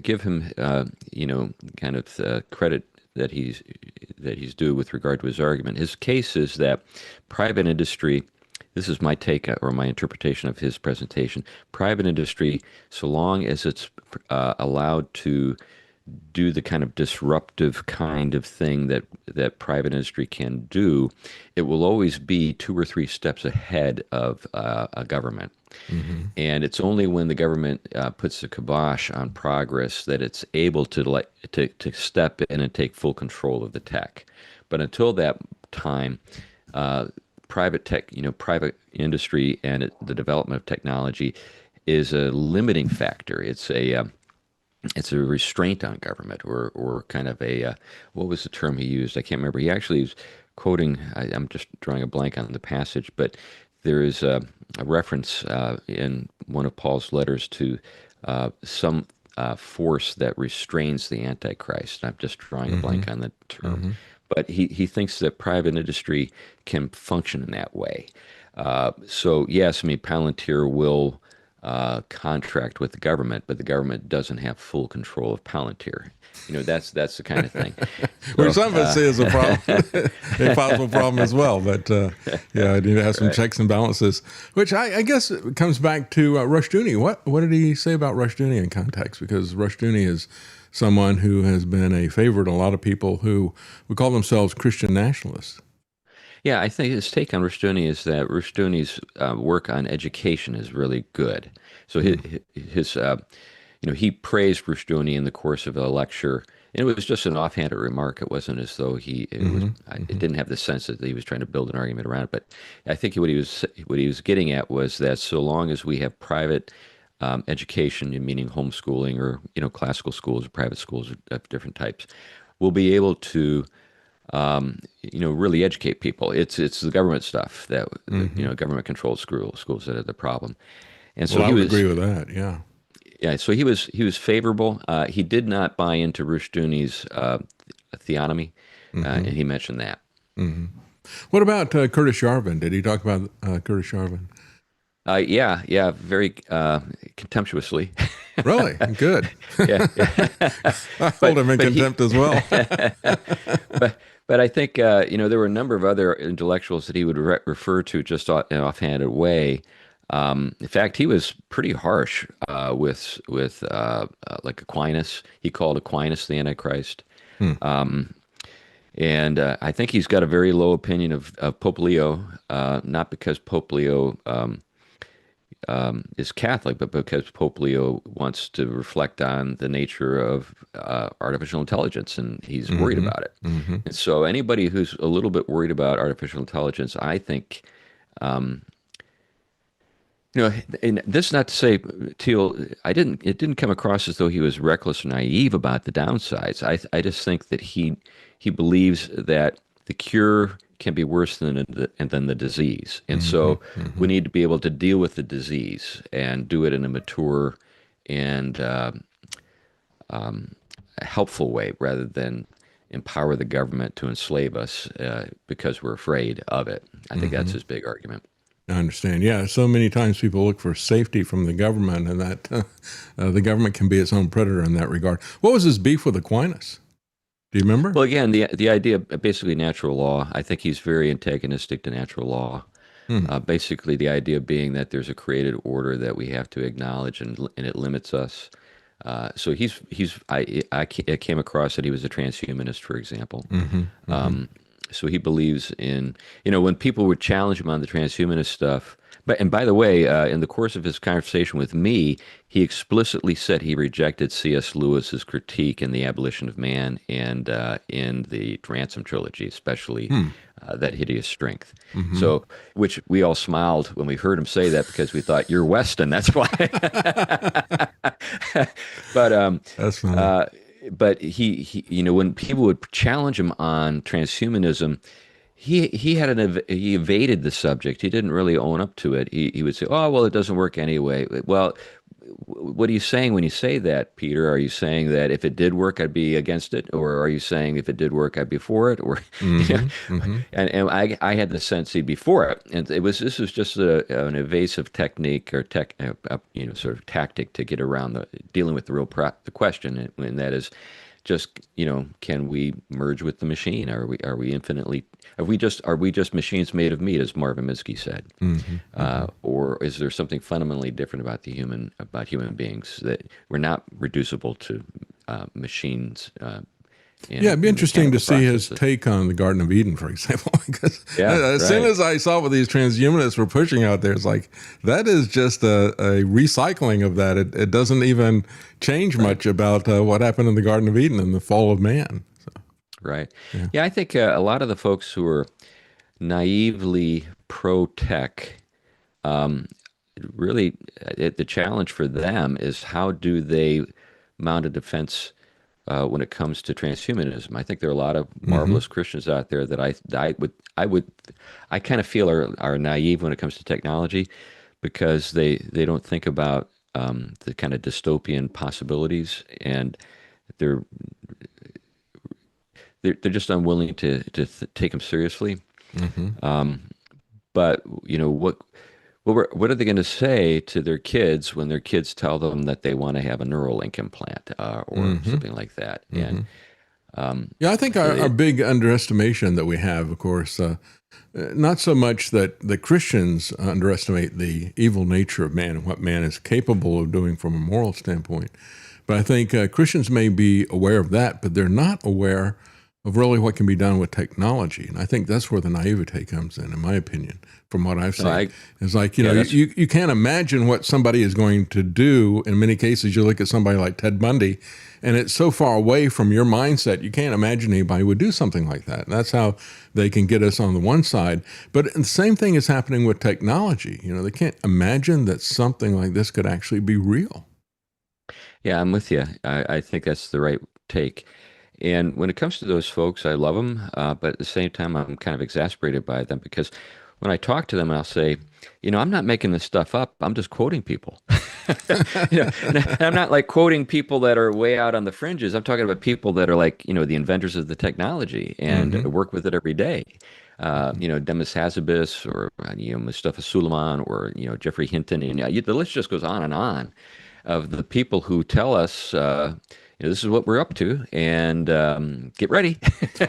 kind of credit that he's due with regard to his argument. His case is that private industry. This is my take or my interpretation of his presentation. Private industry, so long as it's allowed to do the kind of disruptive kind of thing that private industry can do, it will always be 2 or 3 steps ahead of a government. And it's only when the government puts the kibosh on progress that it's able to step in and take full control of the tech. But until that time, private industry and the development of technology is a limiting factor. It's a restraint on government, or kind of a what was the term he used? I can't remember. He actually was quoting. I'm just drawing a blank on the passage, but there is a reference in one of Paul's letters to some force that restrains the Antichrist. I'm just drawing a blank on the term. But he thinks that private industry can function in that way. So yes, I mean, Palantir will contract with the government, but the government doesn't have full control of Palantir. That's the kind of thing. Which some of us see as a problem, a possible problem as well. But you need to have some checks and balances. Which I guess comes back to Rushduni. What did he say about Rushduni in context? Because Rushduni is someone who has been a favorite of a lot of people who would call themselves Christian nationalists. Yeah, I think his take on Rushduni is that Rushduni's work on education is really good. So his he praised Rushduni in the course of a lecture. And it was just an offhanded remark. It wasn't as though it didn't have the sense that he was trying to build an argument around it. But I think what he was getting at was that so long as we have private education, meaning homeschooling or classical schools or private schools of different types, we'll be able to really educate people. It's the government stuff that government controlled schools that are the problem. And so I would agree with that. Yeah. Yeah. So he was favorable. He did not buy into Rushduni's theonomy, and he mentioned that. What about Curtis Yarvin? Did he talk about Curtis Yarvin? Yeah, very contemptuously. Really? Good. Yeah. I hold him in contempt as well. But I think there were a number of other intellectuals that he would refer to just in an offhanded way. In fact, he was pretty harsh with like Aquinas. He called Aquinas the Antichrist. And I think he's got a very low opinion of Pope Leo, not because Pope Leo is Catholic, but because Pope Leo wants to reflect on the nature of artificial intelligence, and he's worried about it. And so anybody who's a little bit worried about artificial intelligence, I think, and this is not to say, Thiel, it didn't come across as though he was reckless or naive about the downsides. I just think that he believes that the cure can be worse than the disease. And so we need to be able to deal with the disease and do it in a mature and helpful way rather than empower the government to enslave us because we're afraid of it. I think that's his big argument. I understand. Yeah, so many times people look for safety from the government, and that the government can be its own predator in that regard. What was his beef with Aquinas? Do you remember? Well, again, the idea, basically natural law. I think he's very antagonistic to natural law. Basically, the idea being that there's a created order that we have to acknowledge, and it limits us. So I came across that he was a transhumanist, for example. So he believes in, when people would challenge him on the transhumanist stuff. And by the way, in the course of his conversation with me, he explicitly said he rejected C.S. Lewis's critique in The Abolition of Man and in the Ransom trilogy, especially That Hideous Strength. So, which we all smiled when we heard him say that because we thought, you're Weston, that's why. But that's funny. But he when people would challenge him on transhumanism, he evaded the subject. He didn't really own up to it. He would say, "Oh, well, it doesn't work anyway." Well, what are you saying when you say that, Peter? Are you saying that if it did work, I'd be against it, or are you saying if it did work, I'd be for it? Or and I had the sense he'd be for it, and this was just an evasive technique or sort of tactic to get around dealing with the question, and that is just can we merge with the machine? Are we infinitely? Are we just machines made of meat, as Marvin Minsky said, or is there something fundamentally different about human beings that we're not reducible to machines? It'd be interesting to see his take on the Garden of Eden, for example, because as soon as I saw what these transhumanists were pushing out there, it's like, that is just a recycling of that. It doesn't even change much about what happened in the Garden of Eden and the fall of man. So, right. Yeah, I think a lot of the folks who are naively pro-tech, really the challenge for them is how do they mount a defense when it comes to transhumanism. I think there are a lot of marvelous Christians out there that I kind of feel are naive when it comes to technology because they don't think about the kind of dystopian possibilities, and they're just unwilling to take them seriously. But what are they going to say to their kids when their kids tell them that they want to have a Neuralink implant or something like that? And I think our big underestimation that we have, of course, not so much that the Christians underestimate the evil nature of man and what man is capable of doing from a moral standpoint, but I think Christians may be aware of that, but they're not aware of really what can be done with technology. And I think that's where the naivete comes in my opinion, from what I've seen. It's like, you can't imagine what somebody is going to do. In many cases, you look at somebody like Ted Bundy, and it's so far away from your mindset, you can't imagine anybody would do something like that. And that's how they can get us on the one side. But the same thing is happening with technology. They can't imagine that something like this could actually be real. Yeah, I'm with you. I think that's the right take. And when it comes to those folks, I love them, but at the same time, I'm kind of exasperated by them because when I talk to them, I'll say, I'm not making this stuff up. I'm just quoting people. And I'm not like quoting people that are way out on the fringes. I'm talking about people that are like, the inventors of the technology and work with it every day. Demis Hazzabis or, Mustafa Suleiman or, Jeffrey Hinton. And the list just goes on and on of the people who tell us, this is what we're up to, and get ready.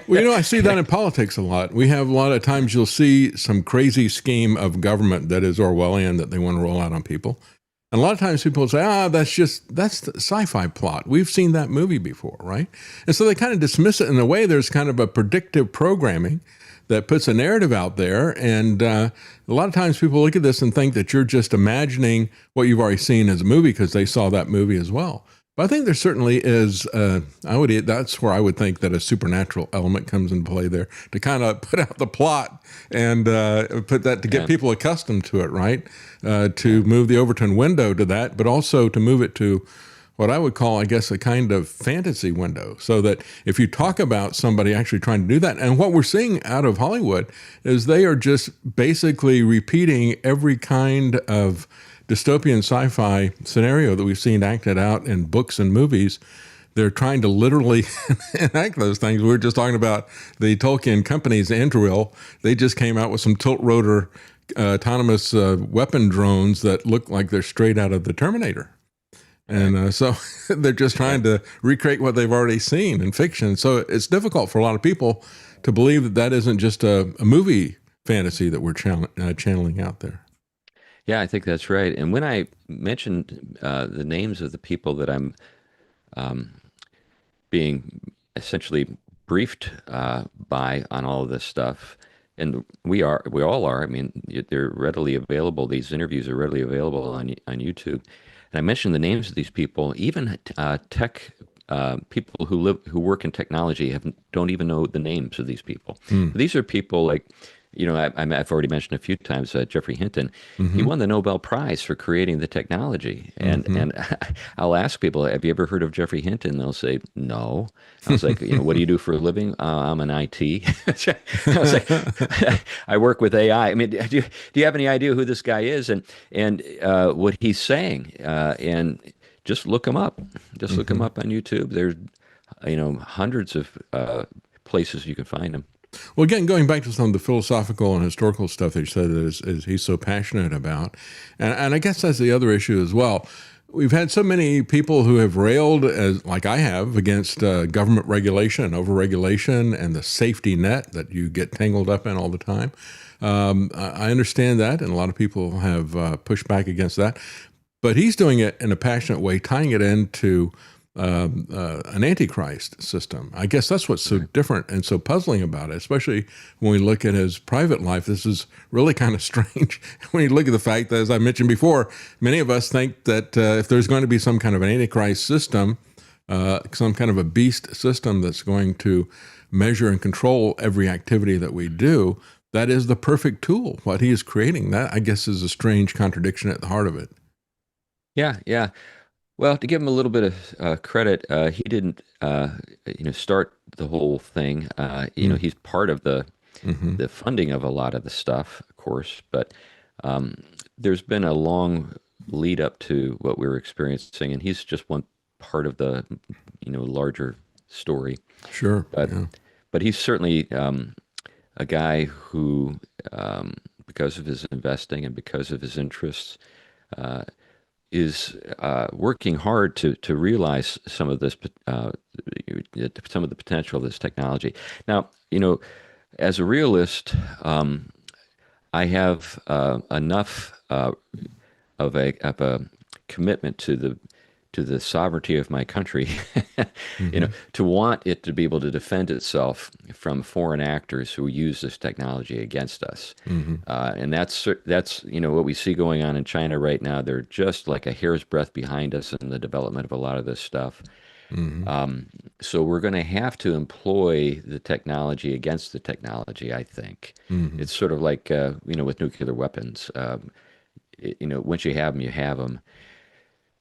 Well, I see that in politics a lot. We have a lot of times you'll see some crazy scheme of government that is Orwellian that they want to roll out on people. And a lot of times people say, that's the sci-fi plot. We've seen that movie before, right? And so they kind of dismiss it in a way. There's kind of a predictive programming that puts a narrative out there. And a lot of times people look at this and think that you're just imagining what you've already seen as a movie because they saw that movie as well. But I think there certainly is, that's where I would think that a supernatural element comes into play there to kind of put out the plot and put that to get people accustomed to it, right? To move the Overton window to that, but also to move it to what I would call, I guess, a kind of fantasy window, so that if you talk about somebody actually trying to do that, and what we're seeing out of Hollywood is they are just basically repeating every kind of dystopian sci-fi scenario that we've seen acted out in books and movies. They're trying to literally enact those things. We were just talking about the Tolkien companies, Anduril. They just came out with some tilt-rotor autonomous weapon drones that look like they're straight out of the Terminator. And so they're just trying to recreate what they've already seen in fiction. So it's difficult for a lot of people to believe that that isn't just a movie fantasy that we're channeling out there. Yeah, I think that's right. And when I mentioned the names of the people that I'm being essentially briefed by on all of this stuff, and we all are. I mean, they're readily available. These interviews are readily available on YouTube. And I mentioned the names of these people. Even tech people who work in technology don't even know the names of these people. These are people like, I've already mentioned a few times Geoffrey Hinton. He won the Nobel Prize for creating the technology. And I'll ask people, have you ever heard of Geoffrey Hinton? They'll say, no. I was like, what do you do for a living? I'm an IT. I was like, I work with AI. I mean, do you have any idea who this guy is and what he's saying? And just look him up. Just look him up on YouTube. There's, hundreds of places you can find him. Well, again, going back to some of the philosophical and historical stuff that you said is he's so passionate about, and I guess that's the other issue as well. We've had so many people who have railed, like I have, against government regulation and overregulation and the safety net that you get tangled up in all the time. I understand that, and a lot of people have pushed back against that. But he's doing it in a passionate way, tying it into an antichrist system. I guess that's what's so different and so puzzling about it, especially when we look at his private life. This is really kind of strange when you look at the fact that, as I mentioned before, many of us think that if there's going to be some kind of an antichrist system, some kind of a beast system that's going to measure and control every activity that we do, that is the perfect tool. What he is creating, that I guess is a strange contradiction at the heart of it. Yeah. Well, to give him a little bit of credit, he didn't, start the whole thing. He's part of the funding of a lot of the stuff, of course. But there's been a long lead up to what we were experiencing, and he's just one part of the, larger story. Sure. But he's certainly a guy who, because of his investing and because of his interests, is working hard to realize some of this, some of the potential of this technology. Now, as a realist, I have enough of a commitment to the sovereignty of my country, to want it to be able to defend itself from foreign actors who use this technology against us. And that's what we see going on in China right now. They're just like a hair's breadth behind us in the development of a lot of this stuff. So we're going to have to employ the technology against the technology, I think. It's sort of like, with nuclear weapons. Once you have them, you have them.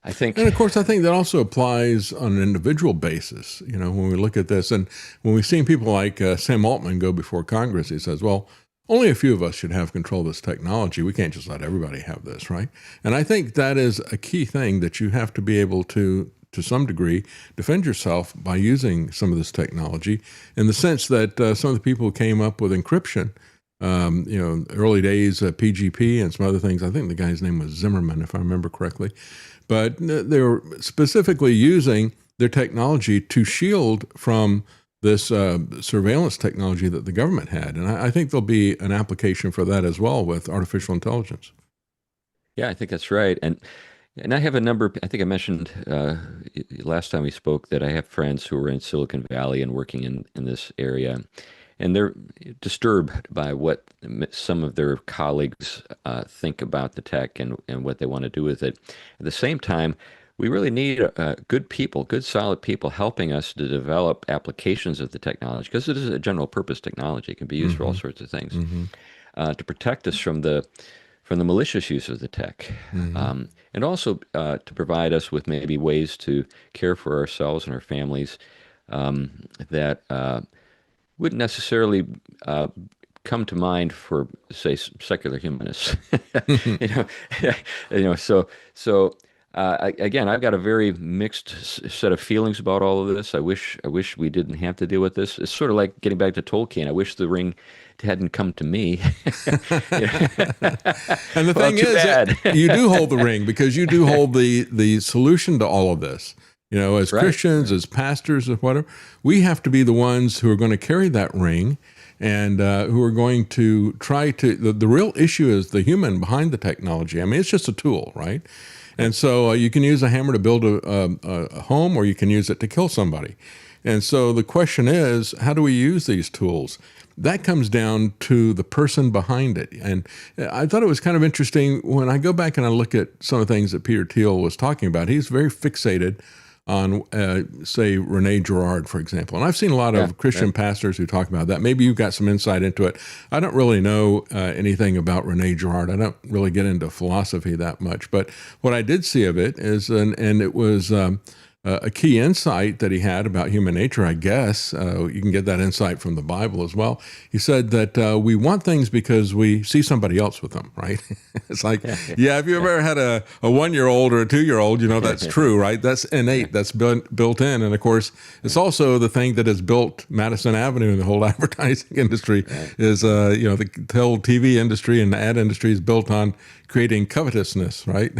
I think, and of course, I think that also applies on an individual basis. When we look at this, and when we've seen people like Sam Altman go before Congress, he says, "Well, only a few of us should have control of this technology. We can't just let everybody have this, right?" And I think that is a key thing, that you have to be able to some degree, defend yourself by using some of this technology. In the sense that some of the people who came up with encryption, early days, PGP and some other things. I think the guy's name was Zimmerman, if I remember correctly. But they were specifically using their technology to shield from this surveillance technology that the government had. And I think there'll be an application for that as well with artificial intelligence. Yeah, I think that's right. And I have a number, I think I mentioned last time we spoke that I have friends who are in Silicon Valley and working in this area. and they're disturbed by what some of their colleagues think about the tech and what they want to do with it. At the same time, we really need good people, good solid people helping us to develop applications of the technology, because it is a general purpose technology. It can be used for all sorts of things, to protect us from the malicious use of the tech, and also to provide us with maybe ways to care for ourselves and our families that wouldn't necessarily come to mind for, say, secular humanists. you know, so. Again, I've got a very mixed set of feelings about all of this. I wish we didn't have to deal with this. It's sort of like getting back to Tolkien. I wish the ring hadn't come to me. And the thing is, that you do hold the ring, because you do hold the solution to all of this. As Christians, as pastors, as whatever, we have to be the ones who are going to carry that ring, and who are going to try to. The real issue is the human behind the technology. I mean, it's just a tool, right? And so you can use a hammer to build a home, or you can use it to kill somebody. And so the question is, how do we use these tools? That comes down to the person behind it. And I thought it was kind of interesting when I go back and I look at some of the things that Peter Thiel was talking about. He's very fixated on, say, Rene Girard, for example. And I've seen a lot of Christian pastors who talk about that. Maybe you've got some insight into it. I don't really know anything about Rene Girard. I don't really get into philosophy that much. But what I did see of it is, and it was a key insight that he had about human nature, I guess. You can get that insight from the Bible as well. He said that we want things because we see somebody else with them, right? It's like, if you ever had a 1-year-old or a 2-year-old, that's true, right? That's innate, that's built in. And of course, it's also the thing that has built Madison Avenue and the whole advertising industry is, the whole TV industry and the ad industry is built on creating covetousness, right?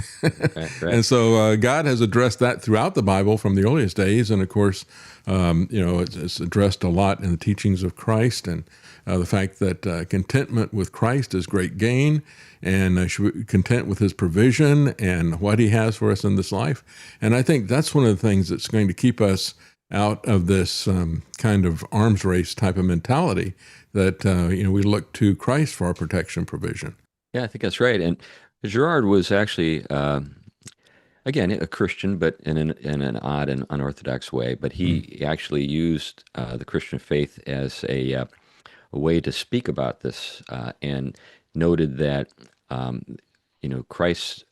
And so God has addressed that throughout the Bible from the earliest days. And of course, it's addressed a lot in the teachings of Christ, and the fact that contentment with Christ is great gain, and should be content with his provision and what he has for us in this life. And I think that's one of the things that's going to keep us out of this kind of arms race type of mentality, that we look to Christ for our protection provision. Yeah, I think that's right. And Girard was actually, again, a Christian, but in an odd and unorthodox way. But he actually used the Christian faith as a way to speak about this, and noted that Christ's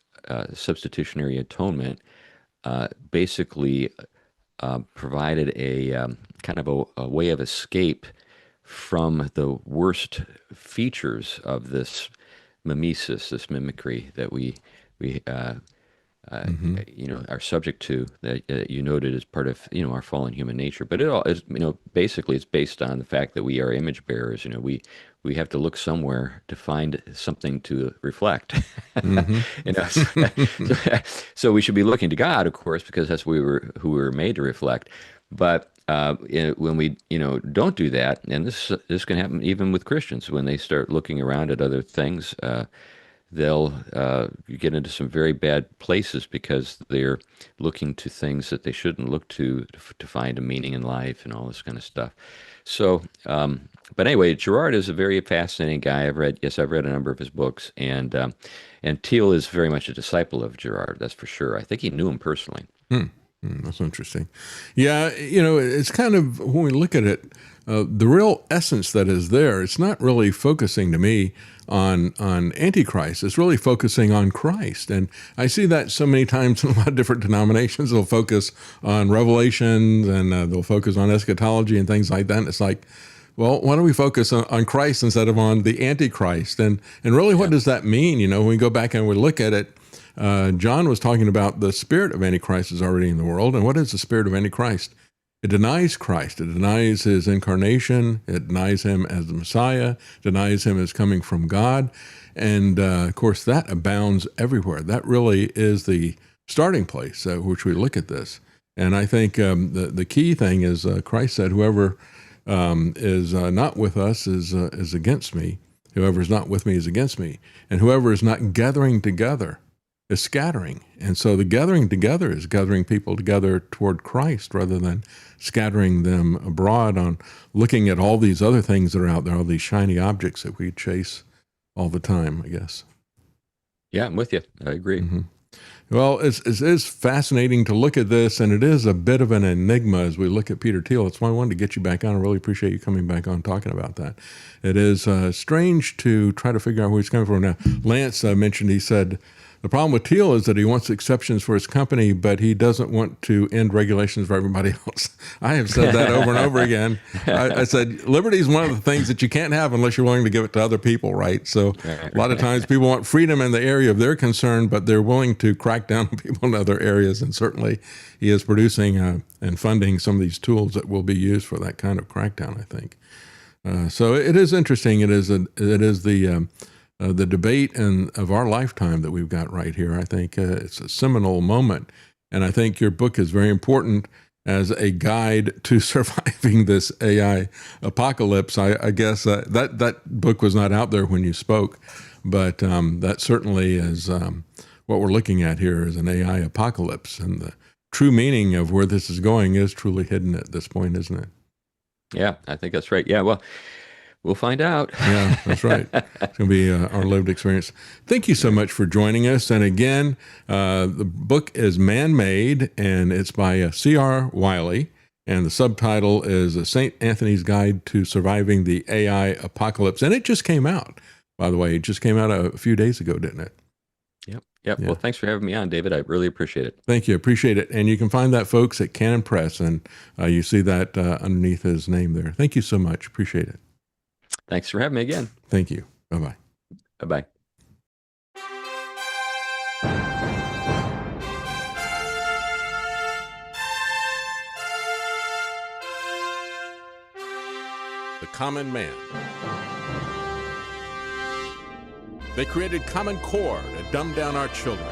substitutionary atonement basically provided a kind of a way of escape from the worst features of this mimesis, this mimicry that we are subject to, that you noted as part of our fallen human nature. But it all is, basically it's based on the fact that we are image bearers. We have to look somewhere to find something to reflect. So we should be looking to God, of course, because that's who we were made to reflect. But when we don't do that, and this can happen even with Christians, when they start looking around at other things, they'll get into some very bad places, because they're looking to things that they shouldn't look to find a meaning in life and all this kind of stuff. So, but anyway, Girard is a very fascinating guy. I've read a number of his books, and Thiel is very much a disciple of Girard, that's for sure. I think he knew him personally. That's interesting. Yeah, it's kind of, when we look at it, the real essence that is there, it's not really focusing to me on Antichrist. It's really focusing on Christ. And I see that so many times in a lot of different denominations. They'll focus on Revelations, and they'll focus on eschatology and things like that. And it's like, well, why don't we focus on Christ instead of on the Antichrist? And really, what does that mean? When we go back and we look at it, John was talking about the spirit of Antichrist is already in the world. And what is the spirit of Antichrist? It denies Christ. It denies his incarnation. It denies him as the Messiah, denies him as coming from God. And, of course, that abounds everywhere. That really is the starting place at which we look at this. And I think the key thing is Christ said, whoever is not with us is against me. Whoever is not with me is against me. And whoever is not gathering together is scattering. And so the gathering together is gathering people together toward Christ rather than scattering them abroad on looking at all these other things that are out there, all these shiny objects that we chase all the time, I guess. Yeah, I'm with you. I agree. Mm-hmm. Well, it is fascinating to look at this, and it is a bit of an enigma as we look at Peter Thiel. That's why I wanted to get you back on. I really appreciate you coming back on talking about that. It is strange to try to figure out where he's coming from. Now, Lance mentioned, he said, the problem with Thiel is that he wants exceptions for his company, but he doesn't want to end regulations for everybody else. I have said that over and over again. I said, liberty is one of the things that you can't have unless you're willing to give it to other people, right? So a lot of times people want freedom in the area of their concern, but they're willing to crack down on people in other areas. And certainly he is producing and funding some of these tools that will be used for that kind of crackdown, I think. So it is interesting. It is the debate of our lifetime that we've got right here. I think it's a seminal moment. And I think your book is very important as a guide to surviving this AI apocalypse. I guess that book was not out there when you spoke, but that certainly is what we're looking at here is an AI apocalypse. And the true meaning of where this is going is truly hidden at this point, isn't it? Yeah, I think that's right. Yeah, well, we'll find out. Yeah, that's right. It's going to be our lived experience. Thank you so much for joining us. And again, the book is Man-Made, and it's by C.R. Wiley. And the subtitle is St. Anthony's Guide to Surviving the AI Apocalypse. And it just came out, by the way. It just came out a few days ago, didn't it? Yep. Well, thanks for having me on, David. I really appreciate it. Thank you. Appreciate it. And you can find that, folks, at Canon Press. And you see that underneath his name there. Thank you so much. Appreciate it. Thanks for having me again. Thank you. Bye-bye. Bye-bye. The Common Man. They created Common Core to dumb down our children.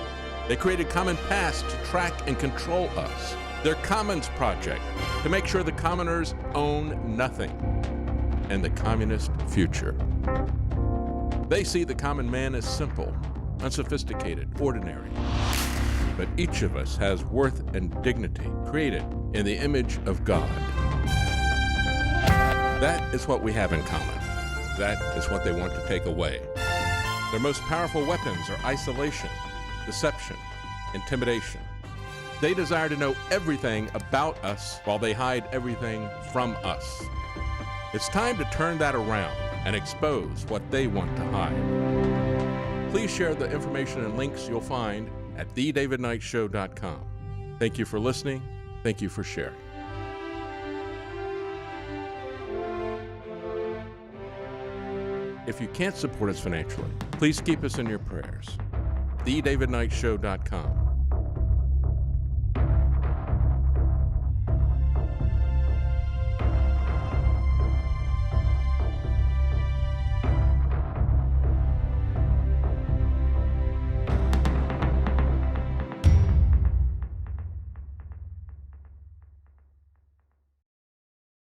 They created Common Pass to track and control us. Their Commons Project to make sure the commoners own nothing. And the communist future. They see the common man as simple, unsophisticated, ordinary. But each of us has worth and dignity created in the image of God. That is what we have in common. That is what they want to take away. Their most powerful weapons are isolation, deception, intimidation. They desire to know everything about us while they hide everything from us. It's time to turn that around and expose what they want to hide. Please share the information and links you'll find at davidknightshow.com. Thank you for listening. Thank you for sharing. If you can't support us financially, please keep us in your prayers. davidknightshow.com.